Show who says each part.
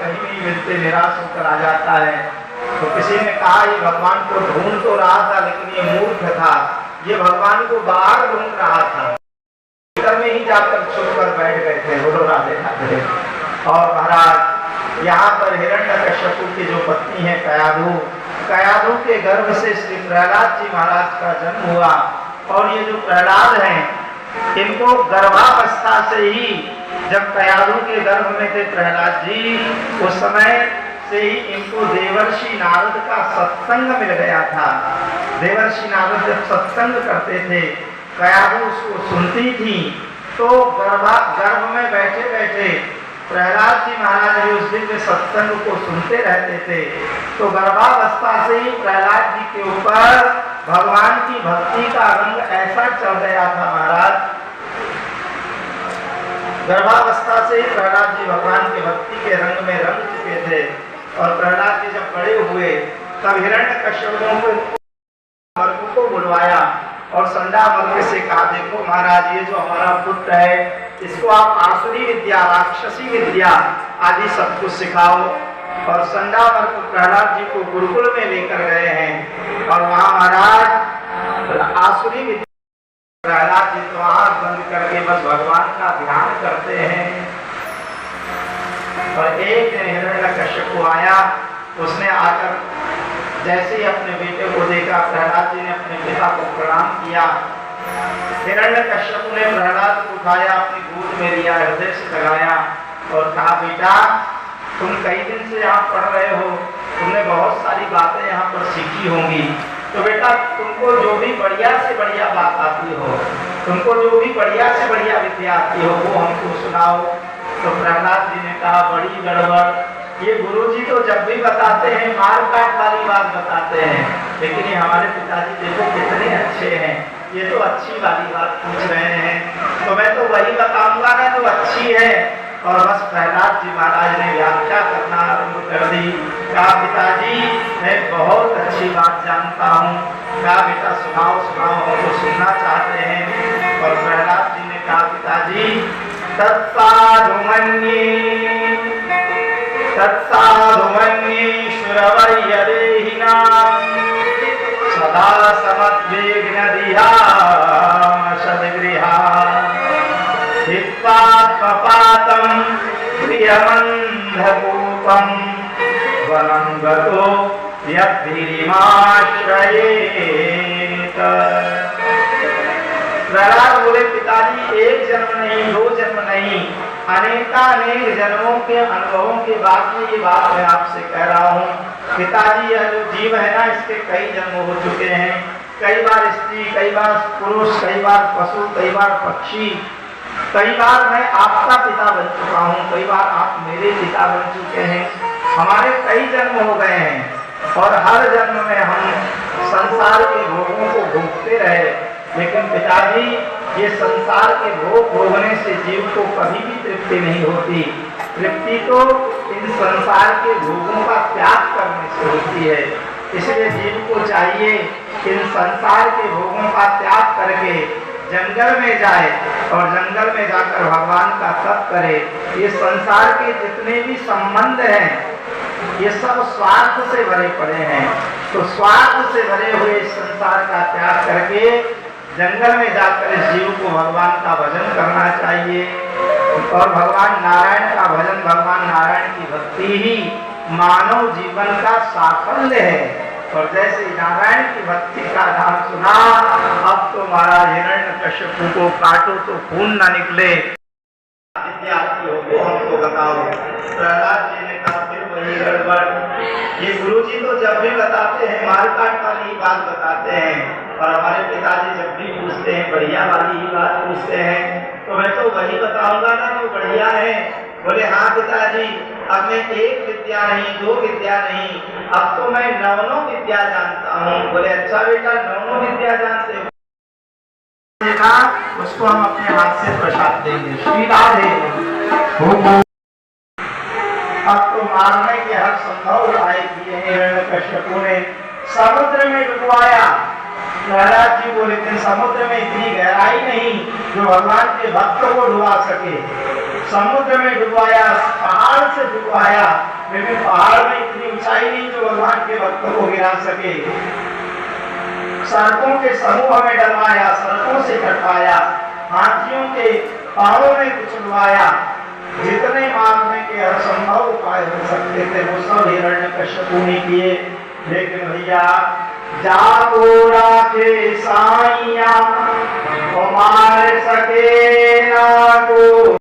Speaker 1: कहीं नहीं मिलते, निराश होकर आ जाता है। तो किसी ने कहा ये भगवान को ढूंढ तो रहा था लेकिन ये मूर्ख था, ये भगवान को बाहर ढूंढ रहा था, भीतर में ही जाकर छुप कर बैठ गए थे। बोलो राधे राधे। और महाराज यहाँ पर हिरण्यकश्यपु की जो पत्नी है कयाधु के गर्भ से श्री प्रहलाद जी महाराज का जन्म हुआ। और ये जो प्रहलाद हैं इनको गर्भावस्था से ही, जब कयाधु के गर्भ में थे प्रहलाद जी, उस समय से ही इनको देवर्षि नारद का सत्संग मिल गया था। देवर्षि नारद जब सत्संग करते थे कयाधु उसको सुनती थी, तो गर्भ में बैठे बैठे प्रहलाद जी महाराज भी उस दिन में सत्संग को सुनते रहते थे। तो गर्भावस्था से ही प्रहलाद जी के ऊपर भगवान की भक्ति का रंग ऐसा चढ़ गया था महाराज। गर्भावस्था से ही प्रहलाद जी भगवान की भक्ति के रंग में रंग चुके थे। और प्रहलाद जी जब बड़े हुए तब हिरण्यकश्यप को बुलवाया और संडामर्ग से कहा, देखो महाराज ये जो हमारा पुत्र है इसको आप आसुरी विद्या, राक्षसी विद्या आदि सब कुछ सिखाओ। और संडामर्ग प्रहलाद जी को गुरुकुल में लेकर गए हैं और वहाँ महाराज आसुरी विद्या प्रहलाद जी तो आँख बंद करके बस भगवान का ध्यान करते हैं। और एक दिन हिरण्यकश्यप आया, उसने आकर जैसे ही अपने बेटे को देखा प्रहलाद जी ने अपने पिता को प्रणाम किया। हिरण्यकश्यप ने प्रहलाद को उठाया, अपनी गोद में लिया, हृदय से लगाया और कहा, बेटा तुम कई दिन से यहाँ पढ़ रहे हो, तुमने बहुत सारी बातें यहाँ पर सीखी होंगी, तो बेटा तुमको जो भी बढ़िया से बढ़िया बात आती हो, तुमको जो भी बढ़िया से बढ़िया विद्या आती हो वो हमको सुनाओ। तो प्रहलाद जी ने कहा, बड़ी गड़बड़, ये गुरुजी तो जब भी बताते हैं मार काट वाली बात बताते हैं, लेकिन ये हमारे पिताजी देखो कितने अच्छे हैं, ये तो अच्छी वाली बात पूछ रहे हैं, तो मैं तो वही बताऊंगा ना जो अच्छी है। और बस प्रहलाद जी महाराज ने व्याख्या करना आरंभ कर दी। कहा, पिताजी मैं बहुत अच्छी बात जानता हूँ। कहा, बेटा सुनाओ सुनाओ, हम तो सुनना चाहते हैं। और प्रहलाद जी ने कहा, पिताजी तत्साधुमन्येश्वरवैयदेहिना सदा समद्विघ्नदिहा सद्गृहा हित्वात्मपातं प्रियमन्धकूपं वनं गतो यद्भिरिमाश्रयेत। प्रहलाद बोले, पिताजी एक जन्म नहीं, दो जन्म नहीं, अनेकानेक जन्मों के अनुभवों के बाद में ये बात मैं आपसे कह रहा हूँ। पिताजी यह जो जीव है ना इसके कई जन्म हो चुके हैं, कई बार स्त्री, कई बार पुरुष, कई बार पशु, कई बार पक्षी, कई बार मैं आपका पिता बन चुका हूँ, कई बार आप मेरे पिता बन चुके हैं, हमारे कई जन्म हो गए हैं। और हर जन्म में हम संसार के भोगों को भोगते रहे, लेकिन पिताजी ये संसार के भोग भोगने से जीव को कभी भी तृप्ति नहीं होती। तृप्ति तो इन संसार के भोगों का त्याग करने से होती है। इसलिए जीव को चाहिए इन संसार के भोगों का त्याग करके जंगल में जाए और जंगल में जाकर भगवान का तप करे। ये संसार के जितने भी संबंध हैं ये सब स्वार्थ से भरे पड़े हैं, तो स्वार्थ से भरे हुए इस संसार का त्याग करके जंगल में जाकर इस जीव को भगवान का भजन करना चाहिए। और भगवान नारायण का भजन, भगवान नारायण की भक्ति ही मानव जीवन का साफल्य है। और जैसे नारायण की भक्ति का नाम सुना, अब तो महाराज हिरण्यकश्यप को काटो तो खून न निकले। वो हमको बताओ। प्रहलाद जी ने कहा, फिर वही गड़बड़, ये गुरुजी तो जब भी बताते हैं मार काट वाली बात बताते हैं, और हमारे पिताजी जब भी पूछते हैं बढ़िया वाली ही बात पूछते हैं, तो मैं तो वही बताऊंगा ना जो बढ़िया है। बोले, हाँ पिताजी, अब मैं एक विद्या नहीं, दो विद्या नहीं, अब तो मैं 9 विद्या जानता हूँ। बोले, अच्छा बेटा 9 विद्या जानते हो, उसको हम अपने हाथ से प्रसाद देंगे। श्री राधे। अब तो मारने के हर संभव उपाय किए हैं हिरण्यकश्यप ने। समुद्र में डुबवाया। प्रहलाद जी बोले, लेकिन समुद्र में इतनी गहराई नहीं जो भगवान के भक्त को डुबा सके। समुद्र में डुबाया, पहाड़ से डुबाया, लेकिन पहाड़ में इतनी ऊंचाई नहीं जो भगवान के भक्तों को गिरा सके। सर्पों के समूह में डलवाया, सर्पों से कटवाया, हाथियों के पांवों में कुचलवाया, जितने मारने के असंभव उपाय हो सकते थे वो सब हिरण्यकश्यपु ने किए। लेकिन भैया जागो राखे साइया, मार सके ना को।